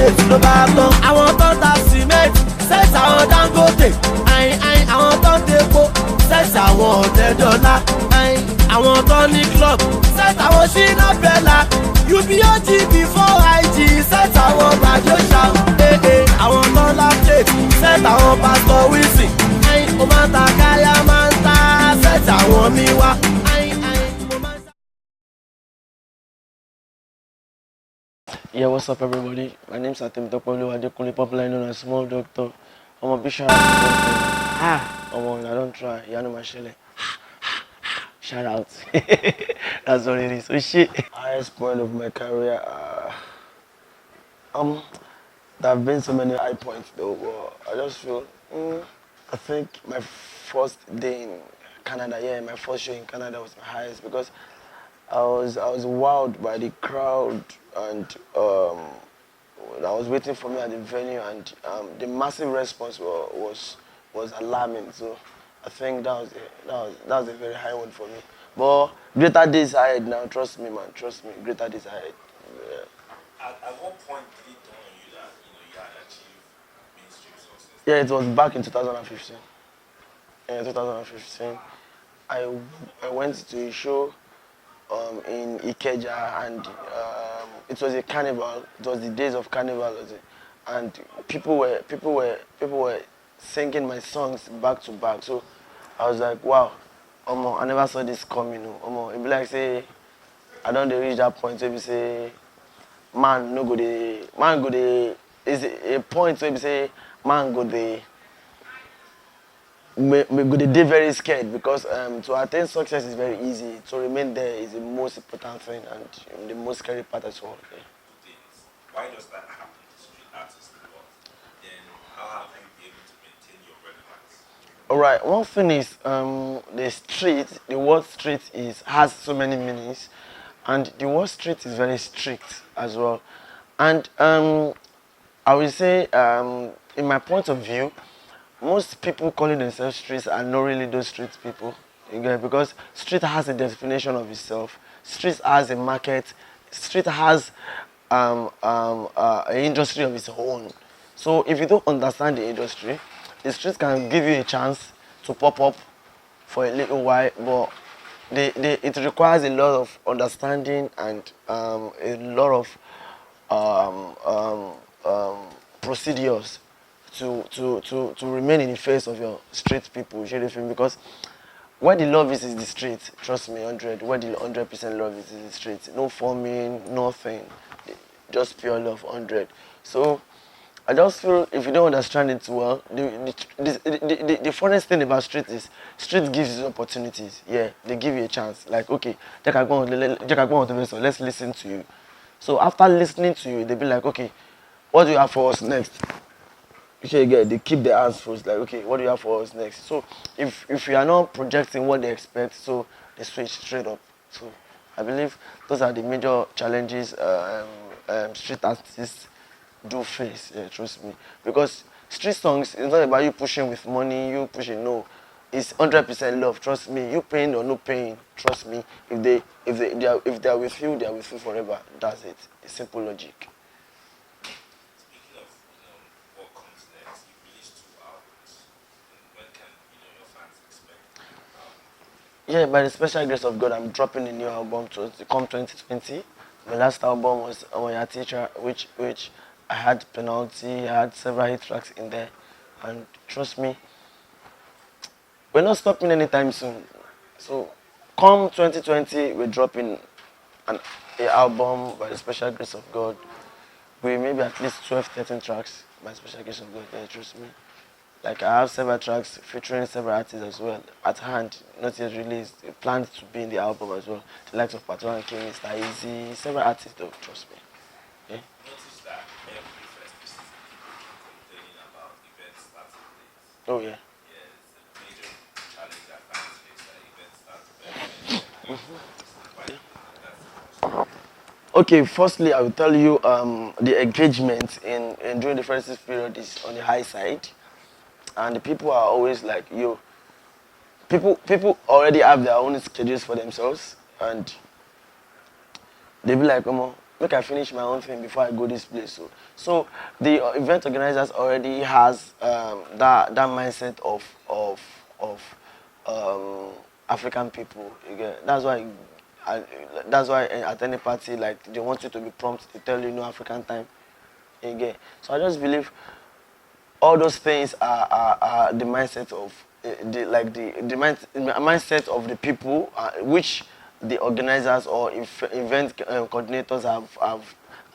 late ló bá tán. Àwọn tó ń ta cement set àwọn Dangote. Àwọn tó ń tepo set àwọn ọ̀tẹ̀dọ́là. Àwọn tó ní club set àwọn Shina Bella. UBOG before IG set àwọn Gbàdóṣà. Àwọn tó ń la plate set àwọn Pastor Wilson. Ó máa ń ta káyà máa ń ta set àwọn mi wá. Yeah, what's up everybody? My name's Atim Topolu Adekunle, popularly known as Small Doctor. I'm a big shout out to Awon, I don't try, you know my shele. Shout out. That's what it is. So shit. Highest point of my career, there have been so many high points though, but I just feel, I think my first day in Canada, my first show in Canada was my highest because I was wowed by the crowd and I was waiting for me at the venue and the massive response was alarming. So I think that was a very high one for me. But greater days ahead now, trust me, man, trust me, greater days ahead. Yeah. At what point did it dawn on you that you had achieved mainstream success? Yeah, it was back in 2015. In 2015, I went to a show in Ikeja and it was a carnival. It was the days of carnival, and people were singing my songs back to back. So I was like, wow, I never saw this coming. It be like say I don't reach that point where we say man go dey is a point where we say man go dey be very scared because to attain success is very easy. To remain there is the most important thing and the most scary part as well. Okay. Why does that happen to street artists a lot? Then how have you been able to maintain your relevance? Alright, one thing is the word street has so many meanings and the word street is very strict as well. And I will say in my point of view, most people calling themselves streets are not really those street people, because street has a definition of itself. Street has a market. Street has an industry of its own. So if you don't understand the industry, the street can give you a chance to pop up for a little while, but it requires a lot of understanding and a lot of procedures to remain in the face of your street people, because where the love is the street. Trust me, 100. Where the 100% love is the street. No forming, nothing, just pure love, 100. So I just feel if you don't understand it well, the funniest thing about street is street gives you opportunities. Yeah, they give you a chance. Like okay, let's listen to you. So after listening to you, they be like, okay, what do you have for us next? They keep their hands first, like okay, what do you have for us next? So if you are not projecting what they expect, so they switch straight up. So I believe those are the major challenges street artists do face. Yeah, trust me, because street songs is not about you pushing with money, you pushing, no, it's 100% love. Trust me, you paying or no paying, trust me, if they are with you, they are with you forever. That's it. It's simple logic. Yeah, by the special grace of God, I'm dropping a new album to come 2020. My last album was Awon Teacher, which I had Penalty, I had several hit tracks in there, and trust me, we're not stopping anytime soon. So, come 2020, we're dropping an album by the special grace of God. We maybe at least 12, 13 tracks by the special grace of God. Yeah, trust me. Like I have several tracks featuring several artists as well at hand, not yet released, planned to be in the album as well. The likes of Patois and King, Mr. Easy, several artists though, trust me. Yeah? Notice that every festive season people complaining about events starting late. Oh yeah. Yeah, it's a major challenge that fans face, that events start very late. Okay, firstly I will tell you the engagement in during the festive period is on the high side. And the people are always like, yo, people already have their own schedules for themselves, and they be like, make I finish my own thing before I go this place. So the event organizers already has that mindset of African people. You get? I, that's why at any party, like, they want you to be prompt. They tell you no African time. You get? So I just believe all those things are the mindset of mindset of the people, which the organizers or event coordinators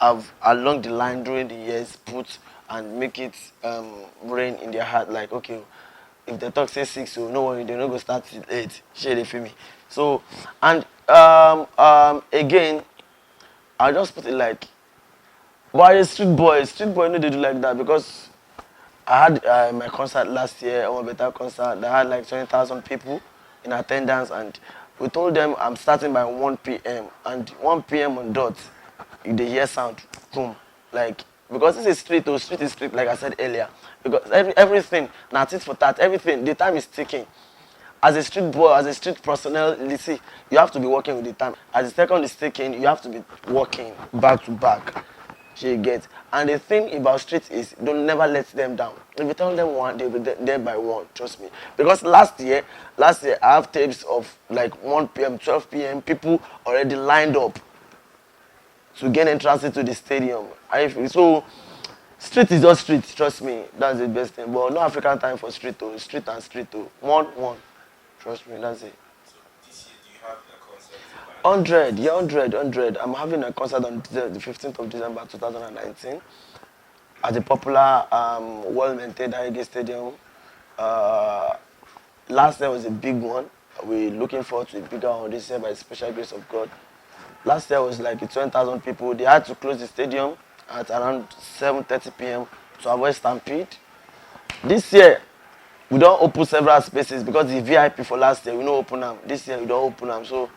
have along the line during the years put and make it rain in their heart. Like, okay, if they talk say 6, so no worry, they're not gonna start till 8. Share they feel me. So, and again, I just put it like, but a street boy no they do like that, because I had my concert last year, our better concert. They had like 20,000 people in attendance, and we told them I'm starting by 1 p.m. and 1 p.m. on dot, if they hear sound, boom, like, because this is street, or street is street, like I said earlier. Because everything, now tit for tat, everything, the time is ticking. As a street boy, as a street personnel, you see, you have to be working with the time. As the second is ticking, you have to be working back to back. She get. And the thing about street is, don't never let them down. If you tell them one, they'll be there by one. Trust me. Because last year I have tapes of like 1 p.m., 12 p.m. People already lined up to gain entrance into the stadium. So street is just street. Trust me, that's the best thing. But no African time for street. Street and street. One. Trust me, that's it. So this year, do you have a concert? 100. I'm having a concert on the 15th of December 2019 at the popular, well-maintained Agege Stadium. Last year was a big one. We're looking forward to a bigger one this year by the special grace of God. Last year was like 20,000 people. They had to close the stadium at around 7:30 p.m. to avoid stampede. This year, we don't open several spaces because the VIP for last year, we don't open them. This year, we don't open them. So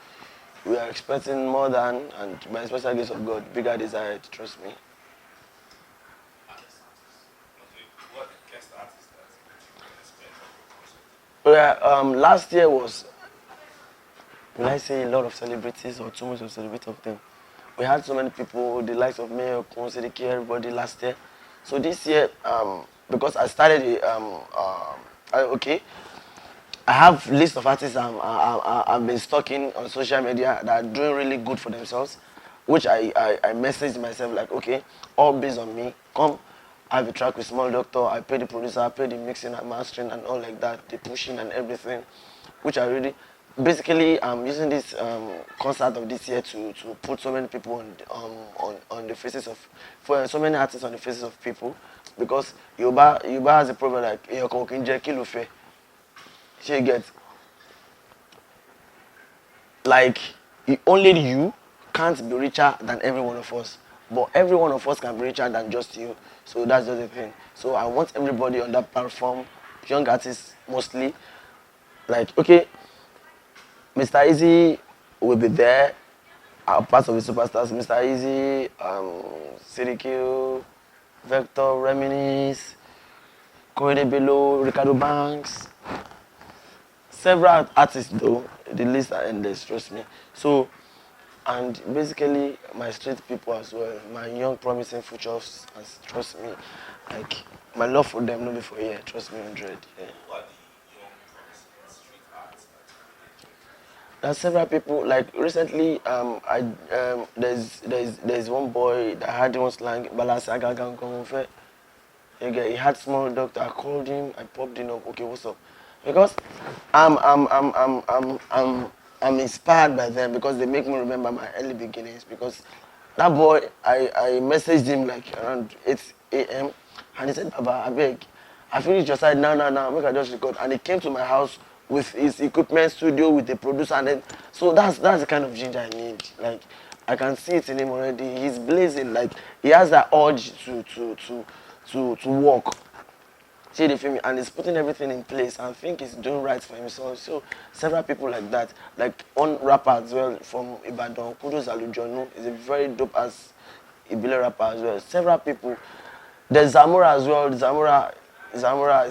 we are expecting more than, and by the special grace of God, bigger desire, trust me. Okay, what guest artist that you can expect from your concert? Yeah, last year was, will I say, a lot of celebrities or too much of celebrity of them. We had so many people, the likes of Mayor, Konsediki, everybody last year. So this year, because I started I have list of artists I've been stalking on social media that are doing really good for themselves, which I messaged myself like, okay, all based on me. Come, I have a track with Small Doctor. I pay the producer, I pay the mixing and mastering and all like that, the pushing and everything, which I really, basically, I'm using this concert of this year to put so many people on the faces of, for so many artists on the faces of people, because Yoruba has a proverb like, "Eyoko kinje kilufe." She gets like, only you can't be richer than every one of us, but every one of us can be richer than just you. So that's just the thing. So I want everybody on that platform, young artists mostly, like, okay, Mr. Easy will be there, part of the superstars. Mr. Easy, Sirikio, Vector, Reminisce, Korede Bello, Ricardo Banks, several artists though. The list are endless, trust me. So, and basically my street people as well, my young promising futures, as trust me, like my love for them, not be for here, trust me, 100. Yeah. Who are the young promising street artists that you really enjoy? There's several people. Like recently, there's one boy that had one slang, balance agagang konfe. He had Small Doctor. I called him. I popped him up. Okay, what's up? Because I'm inspired by them, because they make me remember my early beginnings. Because that boy, I messaged him like around 8 a.m. and he said, "Baba, abeg, I finished your side now. Make I just record." And he came to my house with his equipment, studio, with the producer, and then so that's the kind of ginger I need. Like, I can see it in him already. He's blazing. Like, he has that urge to work. See the film, and he's putting everything in place. I think he's doing right for himself. So several people like that, like one rapper as well from Ibadan, Kudos Alujonu, is a very dope as Ibile rapper as well. Several people. There's Zamora as well. Zamora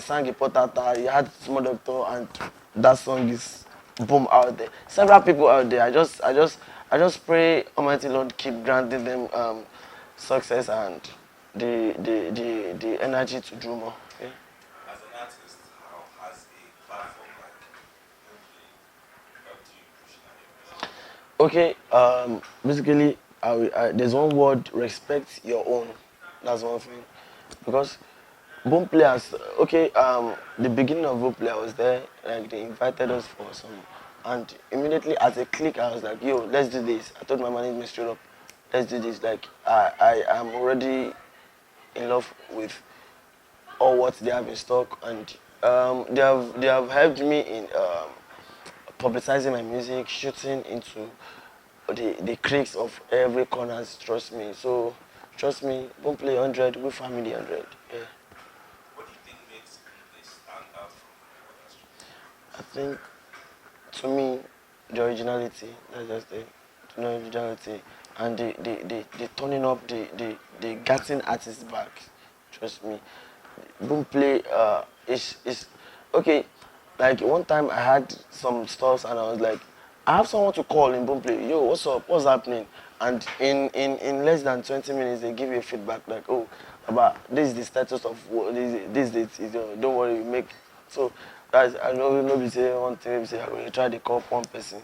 sang a potata. He had Small Doctor, and that song is boom out there. Several people out there. I just pray Almighty Lord keep granting them success and the energy to do more. Yeah. As an artist, how has a platform like Boomplay helped you push out your music? Okay, basically, there's one word: respect your own. That's one thing, because Boom Players. Okay, the beginning of Boom Play, I was there. Like they invited us for some, and immediately as a click, I was like, "Yo, let's do this." I told my management straight up, "Let's do this." Like I am already in love with all what they have in stock, and they have helped me in publicizing my music, shooting into the creeks of every corners. Trust me. So trust me, Boom Play 100, we family 100. Yeah. What do you think makes Boomplay stand out from I think to me, the originality, that's just the originality, and the turning up the getting artists back. Trust me, Boomplay is okay. Like one time I had some stuff and I was like, I have someone to call in Boomplay. Yo, what's up? What's happening? And in less than 20 minutes they give you feedback like, oh, about this is the status of this don't worry, you make so that's I know nobody say one thing, maybe say I'm gonna try to call one person.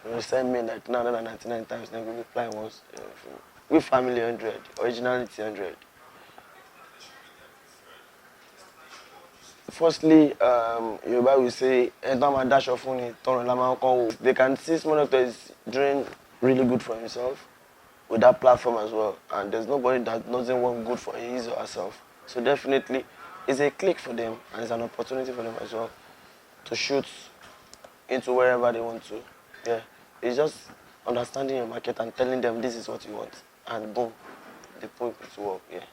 I'm gonna send me like 999 times, then we reply once. We family 100, originality 100. Firstly, Yoruba will say, "Enter dash of phone, turn lama kon." They can see small doctor is doing really good for himself with that platform as well, and there's nobody that doesn't want good for his or herself. So definitely, it's a click for them, and it's an opportunity for them as well to shoot into wherever they want to. Yeah, it's just understanding your market and telling them this is what you want, and boom, they put it to work. Yeah.